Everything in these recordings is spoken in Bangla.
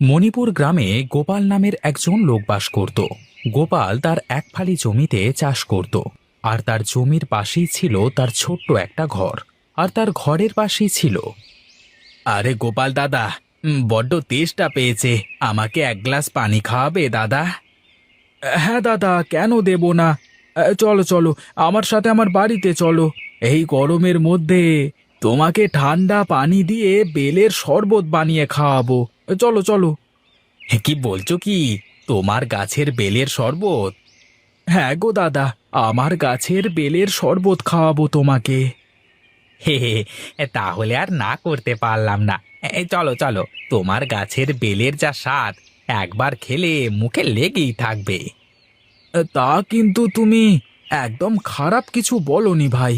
মণিপুর গ্রামে গোপাল নামের একজন লোক বাস করত। গোপাল তার এক ফালি জমিতে চাষ করত, আর তার জমির পাশেই ছিল তার ছোট্ট একটা ঘর। আর তার ঘরের পাশেই ছিল। আরে গোপাল দাদা, বড্ড তেষ্টা পেয়েছে, আমাকে এক গ্লাস পানি খাওয়াবে দাদা? হ্যাঁ দাদা, কেন দেব না। চলো চলো, আমার সাথে আমার বাড়িতে চলো। এই গরমের মধ্যে তোমাকে ঠান্ডা পানি দিয়ে বেলের শরবত বানিয়ে খাওয়াবো। চলো চলো। কি বলছো কি? তোমার গাছের বেলের শরবত? হ্যাঁ গো দাদা, আমার গাছের বেলের শরবত খাওয়াবো তোমাকে। হে হে, তাহলে আর না করতে পারলাম না। চলো চলো, তোমার গাছের বেলের যা স্বাদ, একবার খেলে মুখে লেগেই থাকবে। তা কিন্তু তুমি একদম খারাপ কিছু বলনি ভাই।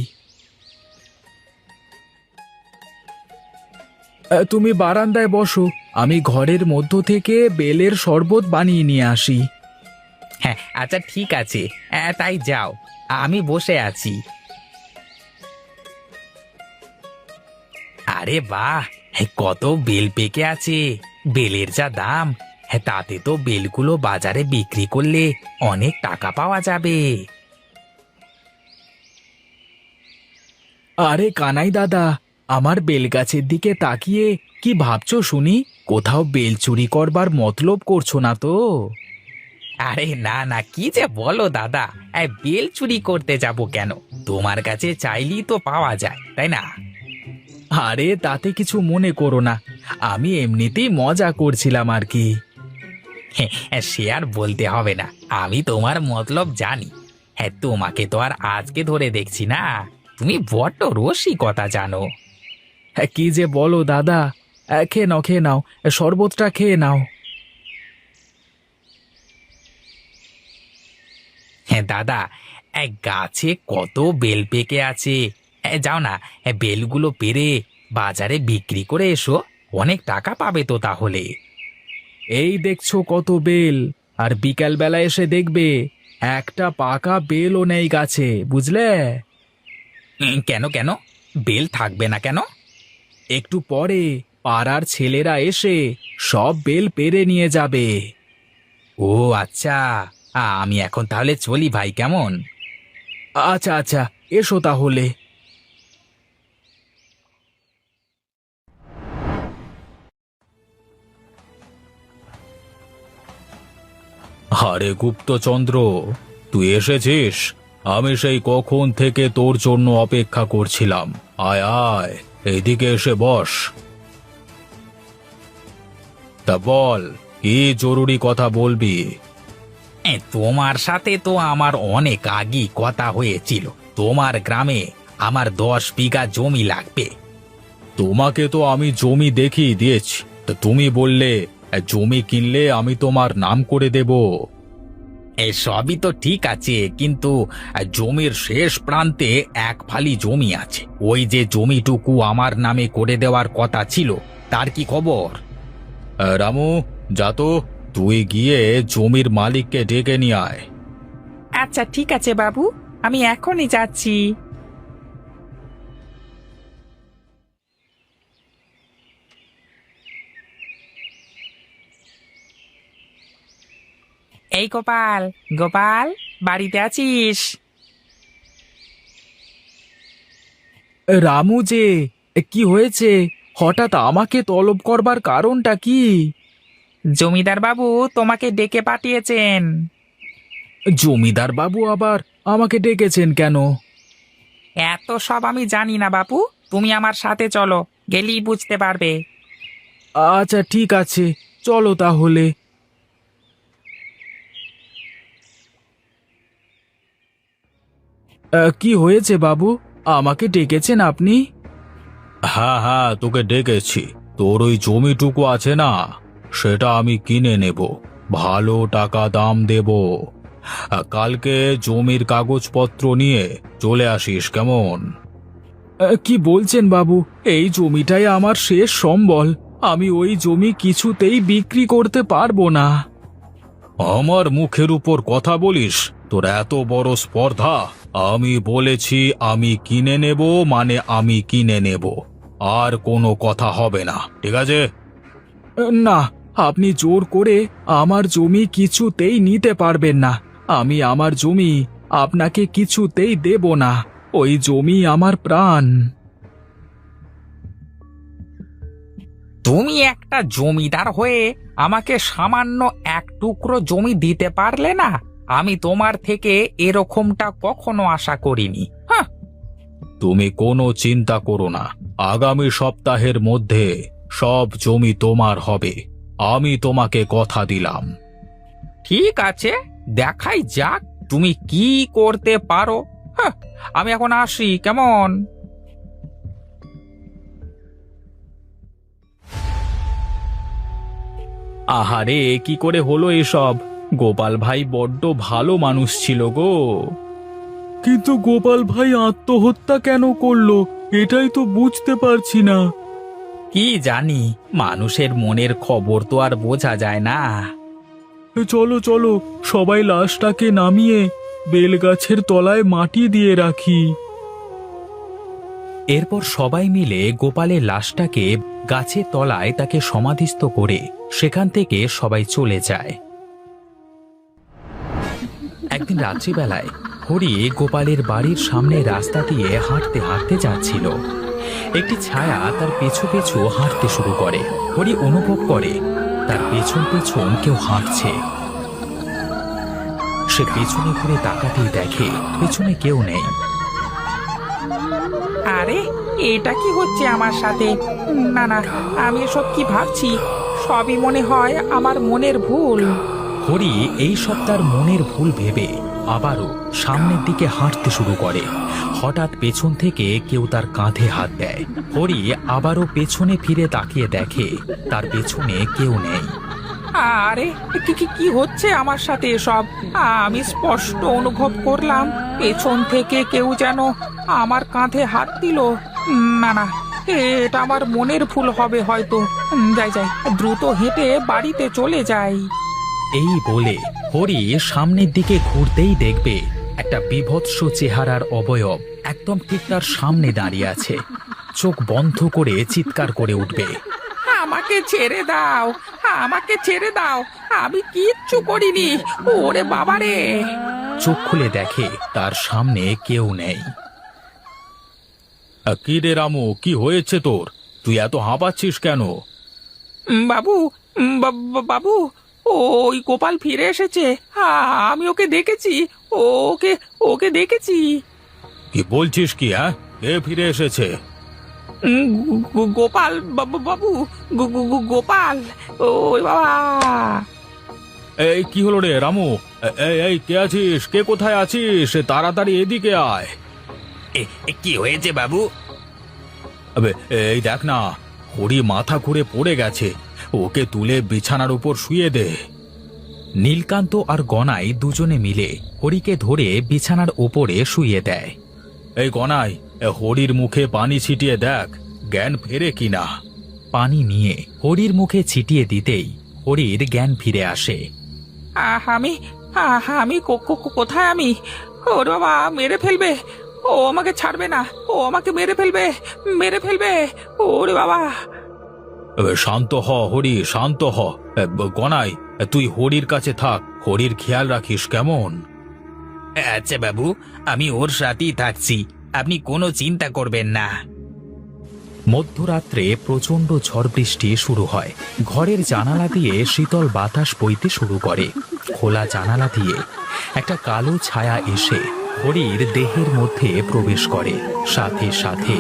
তুমি বারান্দায় বসো, আমি ঘরের মধ্য থেকে বেলের শরবত বানিয়ে নিয়ে আসি। হ্যাঁ আচ্ছা ঠিক আছে, তাই যাও, আমি বসে আছি। আরে বাহ, কত বেল পেকে আছে! বেলের যা দাম, তাতে তো বেলগুলো বাজারে বিক্রি করলে অনেক টাকা পাওয়া যাবে। আরে কানাই দাদা, আমার বেল গাছের দিকে তাকিয়ে কি ভাবছো শুনি? কোথাও বেল চুরি করবার মতলব করছো না তো? আরে না না, কি যে বলো দাদা, বেল চুরি করতে যাব কেন? তোমার কাছে চাইলেই তো পাওয়া যায়, তাই না? আরে তাতে কিছু মনে করো না, আমি এমনিতেই মজা করছিলাম আর কি। সে আর বলতে হবে না, আমি তোমার মতলব জানি। হ্যাঁ, তোমাকে তো আর আজকে ধরে দেখছি না, তুমি বড্ড রসিকতা জানো। কি যে বলো দাদা, খেয়ে নাও খেয়ে নাও, শরবতটা খেয়ে নাও। হ্যাঁ দাদা, গাছে কত বেল পেকে আছে। যাও না, বেলগুলো পেড়ে বাজারে বিক্রি করে এসো, অনেক টাকা পাবে তো তাহলে। এই দেখছো কত বেল, আর বিকাল বেলা এসে দেখবে একটা পাকা বেলও নেই গাছে, বুঝলে? কেন কেন, বেল থাকবে না কেন? একটু পরে পাড়ার ছেলেরা এসে সব বেল পেড়ে নিয়ে যাবে। ও আচ্ছা, আমি এখন তাহলে চলি ভাই, কেমন? আচ্ছা আচ্ছা, এসো তাহলে। আরে গুপ্তচন্দ্র, তুই এসেছিস? আমি সেই কখন থেকে তোর জন্য অপেক্ষা করছিলাম। আয় আয়, এইদিকে এসে বস। তা বল, কি জরুরি কথা বলবি? তোমার সাথে তো আমার অনেক আগেই কথা হয়েছিল। তোমার গ্রামে আমার 10 বিঘা জমি লাগবে। তোমাকে তো আমি জমি দেখিয়ে দিয়েছি, তা তুমি বললে জমি কিনলে আমি তোমার নাম করে দেব। সবই তো ঠিক আছে, কিন্তু জমির শেষ প্রান্তে এক ফালি জমি আছে, ওই যে জমিটুকু আমার নামে করে দেওয়ার কথা ছিল, তার কি খবর? রামু, যা তো, তুই গিয়ে জমির মালিককে ডেকে নিয়ে আয়। আচ্ছা ঠিক আছে বাবু, আমি এখনই যাচ্ছি। এই গোপাল, গোপাল, বাড়িতে আছিস? রামু যে, কি হয়েছে? হঠাৎ আমাকে তলব করবার কারণটা কি? জমিদার বাবু তোমাকে ডেকে পাঠিয়েছেন। জমিদার বাবু আবার আমাকে ডেকেছেন কেন? এত সব আমি জানি না বাপু, তুমি আমার সাথে চলো, গেলেই বুঝতে পারবে। আচ্ছা ঠিক আছে, চলো তাহলে। কি হয়েছে বাবু, আমাকে ডেকেছেন আপনি? হ্যাঁ হ্যাঁ, তোকে ডেকেছি। তোর ওই জমিটুকু আছে না, সেটা আমি কিনে নেব, ভালো টাকা দাম দেব। কালকে জমির কাগজপত্র নিয়ে চলে আসিস, কেমন? কি বলছেন বাবু, এই জমিটাই আমার শেষ সম্বল, আমি ওই জমি কিছুতেই বিক্রি করতে পারবো না। আমার মুখের উপর কথা বলিস? তোর এত বড় স্পর্ধা! আমি বলেছি আমি কিনে নেব মানে আমি কিনে নেব, আর কোনো কথা হবে না, ঠিক আছে? না, আপনি জোর করে আমার জমি কিছুতেই নিতে পারবেন না। আমি আমার জমি আপনাকে কিছুতেই দেব না। ওই জমি আমার প্রাণ। তুমি একটা জমিদার হয়ে আমাকে সামান্য এক টুকরো জমি দিতে পারলে না? আমি তোমার থেকে এরকমটা কখনো আশা করিনি। হ্যাঁ। তুমি কোনো চিন্তা করো না, আগামী সপ্তাহের মধ্যে সব জমি তোমার হবে। আমি তোমাকে কথা দিলাম। ঠিক আছে, দেখাই যাক তুমি কি করতে পারো। হ্যাঁ, আমি এখন আসি, কেমন? আহারে, কি করে হলো এসব? গোপাল ভাই বড্ড ভালো মানুষ ছিল গো। কিন্তু গোপাল ভাই আত্মহত্যা কেন করলো এটাই তো বুঝতে পারছি না। কি জানি, মানুষের মনের খবর তো আর বোঝা যায় না। চলো চলো, সবাই লাশটাকে নামিয়ে বেলগাছের তলায় মাটি দিয়ে রাখি। এরপর সবাই মিলে গোপালের লাশটাকে গাছের তলায় তাকে সমাধিস্থ করে সেখান থেকে সবাই চলে যায়। একদিন রাত্রিবেলায় হরি গোপালের বাড়ির সামনে রাস্তা দিয়ে হাঁটতে হাঁটতে যাচ্ছিল। একটি ছায়া তার পেছু পেছু হাঁটতে শুরু করে। হরি অনুভব করে তার পেছন পেছন কেউ হাঁটছে। সে পেছনে ঘুরে তাকাতেই দেখে পেছনে কেউ নেই। আরে, এটা কি হচ্ছে আমার সাথে? না না, আমি এসব কি ভাবছি? সবই মনে হয় আমার মনের ভুল। হরি এই সব তার মনের ভুল ভেবে আবারও সামনের দিকে হাঁটতে শুরু করে। হঠাৎ পেছন থেকে কেউ তার কাঁধে হাত দেয়। হরি আবারও পেছনে ফিরে তাকিয়ে দেখে তার পেছনে কেউ নেই। আরে, কি কি কি হচ্ছে আমার সাথে এসব? আমি স্পষ্ট অনুভব করলাম পেছন থেকে কেউ যেন আমার কাঁধে হাত দিল। না না, এটা আমার মনের ভুল হবে হয়তো। যাই যাই, দ্রুত হেঁটে বাড়িতে চলে যাই। এই বলে হরি সামনের দিকে ঘুরতেই দেখবে একটা বীভৎস চেহারার অবয়ব একদম ঠিক তার সামনে দাঁড়িয়ে আছে। চোখ বন্ধ করে চিৎকার করে উঠবে, আমাকে ছেড়ে দাও, আমাকে ছেড়ে দাও, আমি কিচ্ছু করিনি। ওরে বাবারে! চোখ খুলে দেখে তার সামনে কেউ নেই। কি রে রামু, কি হয়েছে তোর? তুই এত হাঁপাচ্ছিস কেন? বাবু, বাবু, ওই গোপাল ফিরে এসেছে। আমি ওকে দেখেছি, ওকে ওকে দেখেছি। কি বলছিস কি? হ্যাঁ, কে ফিরে এসেছে? গোপাল, বাবু, গোপাল, ওই বাবা! এই কি হলো রে রামু? এই এই, কে আছিস? কে কোথায় আছিস? তাড়াতাড়ি এদিকে আয়। কি হয়েছে বাবু? আবে, এই দেখ না, হরি মাথা ঘুরে পড়ে গেছে। ওকে তুলে বিছানার উপর শুয়ে দে। নীলকান্ত আর গনাই দুজনে মিলে হরিকে ধরে বিছানার উপরে শুইয়ে দেয়। এই গনাই, হরির মুখে পানি ছিটিয়ে দেখ, জ্ঞান ফেরে কিনা। পানি নিয়ে হরির মুখে ছিটিয়ে দিতেই হরির জ্ঞান ফিরে আসে। আমি আমি কোথায়? আমি, ওর বাবা মেরে ফেলবে! ও আমাকে ছাড়বে না, ও আমাকে মেরে ফেলবে, মেরে ফেলবে! ওরে বাবা! শান্ত হ হরি, শান্ত হ। গনাই, তুই হরির কাছে থাক, হরির খেয়াল রাখিস, কেমন? আচ্ছা বাবু, আমি ওর সাথেই থাকছি, আপনি কোনো চিন্তা করবেন না। মধ্যরাত্রে প্রচণ্ড ঝড় বৃষ্টি শুরু হয়। ঘরের জানালা দিয়ে শীতল বাতাস বইতে শুরু করে। খোলা জানালা দিয়ে একটা কালো ছায়া এসে হরির দেহের মধ্যে প্রবেশ করে। সাথে সাথে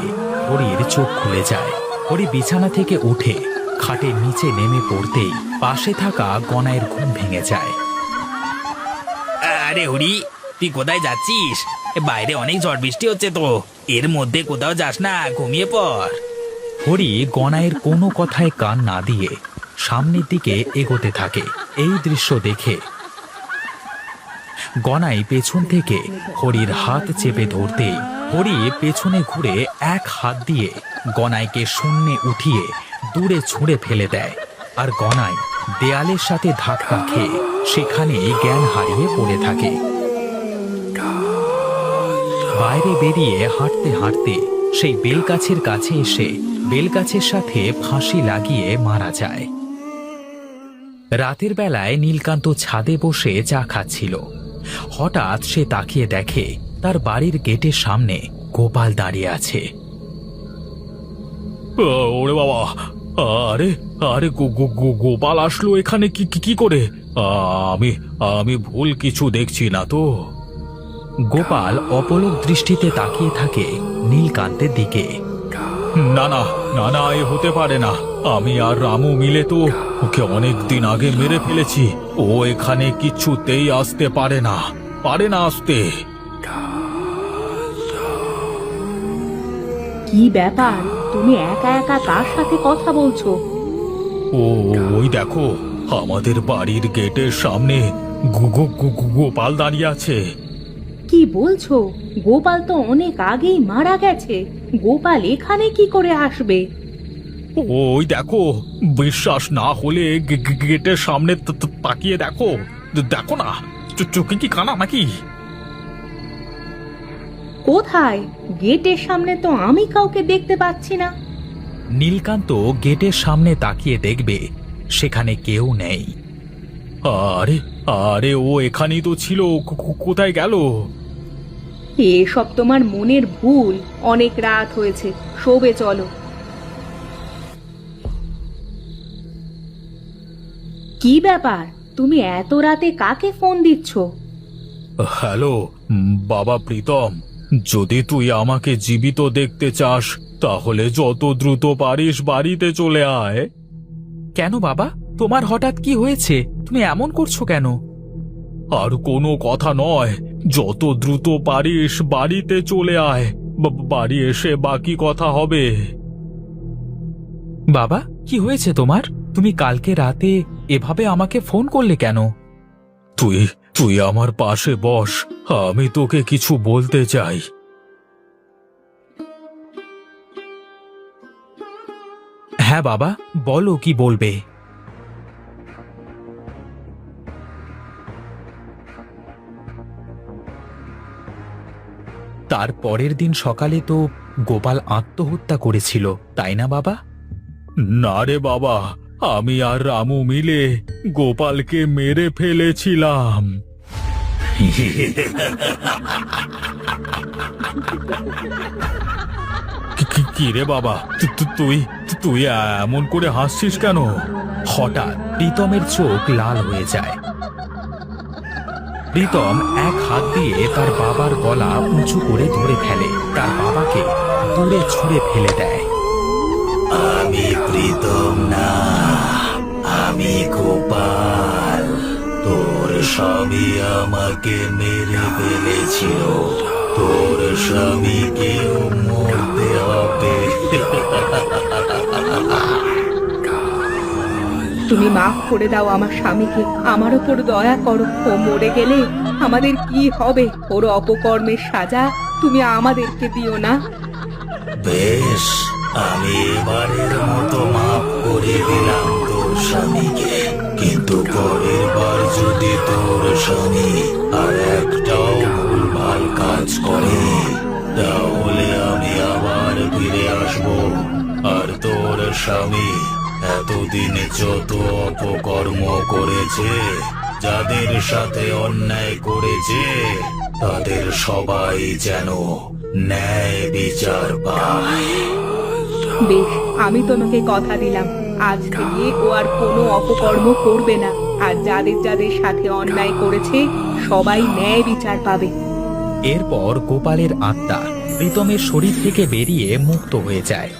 হরির চোখ খুলে যায়। হরি বিছানা থেকে উঠে খাটের নিচে নেমে পড়তেই পাশে থাকা গনায়ের ঘুম ভেঙে যায়। আরে হরি, তুই কোথায় যাচ্ছিস? বাইরে অনেক ঝড় বৃষ্টি হচ্ছে তো, এর মধ্যে কোথাও যাস না, ঘুমিয়ে পড়। হরি গনায়ের কোনো কথায় কান না দিয়ে সামনের দিকে এগোতে থাকে। এই দৃশ্য দেখে গনাই পেছন থেকে হরির হাত চেপে ধরতেই হরি পেছনে ঘুরে এক হাত দিয়ে গনাইকে শূন্যে উঠিয়ে দূরে ছুঁড়ে ফেলে দেয়। আর গনাই দেয়ালের সাথে ধাক্কা খেয়ে সেখানেই জ্ঞান হারিয়ে পড়ে থাকে। বাইরে বেরিয়ে হাঁটতে হাঁটতে সেই বেলগাছের কাছে এসে বেলগাছের সাথে ফাঁসি লাগিয়ে মারা যায়। রাতের বেলায় নীলকান্ত ছাদে বসে চা খাচ্ছিল। হঠাৎ সে তাকিয়ে দেখে তার বাড়ির গেটের সামনে গোপাল দাঁড়িয়ে আছে। ওরে বাবা, আরে আরে গোপাল আসলো এখানে কি কি করে? আমি আমি ভুল কিছু দেখছি না তো? গোপাল অপলক দৃষ্টিতে তাকিয়ে থাকে নীলকান্তের দিকে। না না না না, এ হতে পারে না। আমি আর রামু মিলে তো ওকে অনেক দিন আগে মেরে ফেলেছি। ও এখানে কিছুতেই আসতে পারে না, আসতে। কি ব্যাপার, তুমি একা একা কার সাথে কথা বলছো? ওই দেখো, আমাদের বাড়ির গেটের সামনে গোপাল দাঁড়িয়ে আছে। কি বলছো? গোপাল তো অনেক আগেই মারা গেছে। গোপাল এখানে কি করে আসবে? ওই দেখো, বিশ্বাস না হলে গেটের সামনে তাকিয়ে দেখো। দেখো না, চোখে কি কানা নাকি? কোথায়? গেটের সামনে তো আমি কাউকে দেখতে পাচ্ছি না। নীলকান্ত গেটের সামনে তাকিয়ে দেখবে সেখানে কেউ নেই। আরে আরে, ও এখানেই তো ছিল, কোথায় গেল? এসব তোমার মনের ভুল। অনেক রাত হয়েছে, শোবে চলো। কি ব্যাপার, তুমি এত রাতে কাকে ফোন দিচ্ছ? হ্যালো বাবা প্রীতম, যদি তুই আমাকে জীবিত দেখতে চাস তাহলে যত দ্রুত পারিস বাড়িতে চলে আয়। কেন বাবা, তোমার হঠাৎ কি হয়েছে? তুমি এমন করছো কেন? আর কোনো কথা নয়, যত দ্রুত পারিস বাড়িতে চলে আয়। বাড়ি এসে বাকি কথা হবে। বাবা, কি হয়েছে তোমার? তুমি কালকে রাতে এভাবে আমাকে ফোন করলে কেন? তুই তুই আমার পাশে বস, আমি তোকে কিছু বলতে চাই। হ্যাঁ বাবা, বলো কি বলবে। তার পরের দিন সকালে তো গোপাল আত্মহত্যা করেছিল, তাই না বাবা? না রে বাবা, আমি আর রামু মিলে গোপালকে মেরে ফেলেছিলাম। কি রে বাবা, তুই তুই এমন করে হাসছিস কেন? হঠাৎ প্রীতমের চোখ লাল হয়ে যায়। প্রীতম এক হাত দিয়ে তার বাবার গলা উঁচু করে ধরে ফেলে, তার বাবাকে দূরে ছুঁড়ে ফেলে দেয়। আমি প্রীতম না, আমি গোপাল। তোর স্বামী আমাকে মেরে ফেলেছিল, তোর স্বামীকেও মরতে হবে। তুমি মাফ করে দাও আমার স্বামীকে, আমার ওপর দয়া করো। ও মরে গেলে আমাদের কি হবে? ওর অপকর্মের সাজা তুমি আমাদেরকে দিও না। বেশ, আমি এবারের মতো মাফ করে দিলাম তোর স্বামীকে, কিন্তু পরের বার যদি তোর স্বামী আর একটাও ভুলভাল কাজ করে তাহলে আমি আবার ফিরে আসব। আর তোর স্বামী এতদিনে যত অপকর্ম করেছে, যাদের সাথে অন্যায় করেছে, তাদের সবাই যেন ন্যায় বিচার পায়। বেশ, আমি তোমাকে কথা দিলাম, আজ থেকে ও আর কোনো অপকর্ম করবে না। আর যাদের যাদের সাথে অন্যায় করেছে সবাই ন্যায় বিচার পাবে। এরপর গোপালের আত্মা প্রীতমের শরীর থেকে বেরিয়ে মুক্ত হয়ে যায়।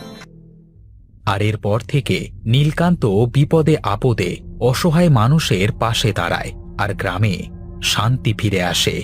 আর এরপর থেকে নীলকান্ত বিপদে আপদে অসহায় মানুষের পাশে দাঁড়ায়, আর গ্রামে শান্তি ফিরে আসে।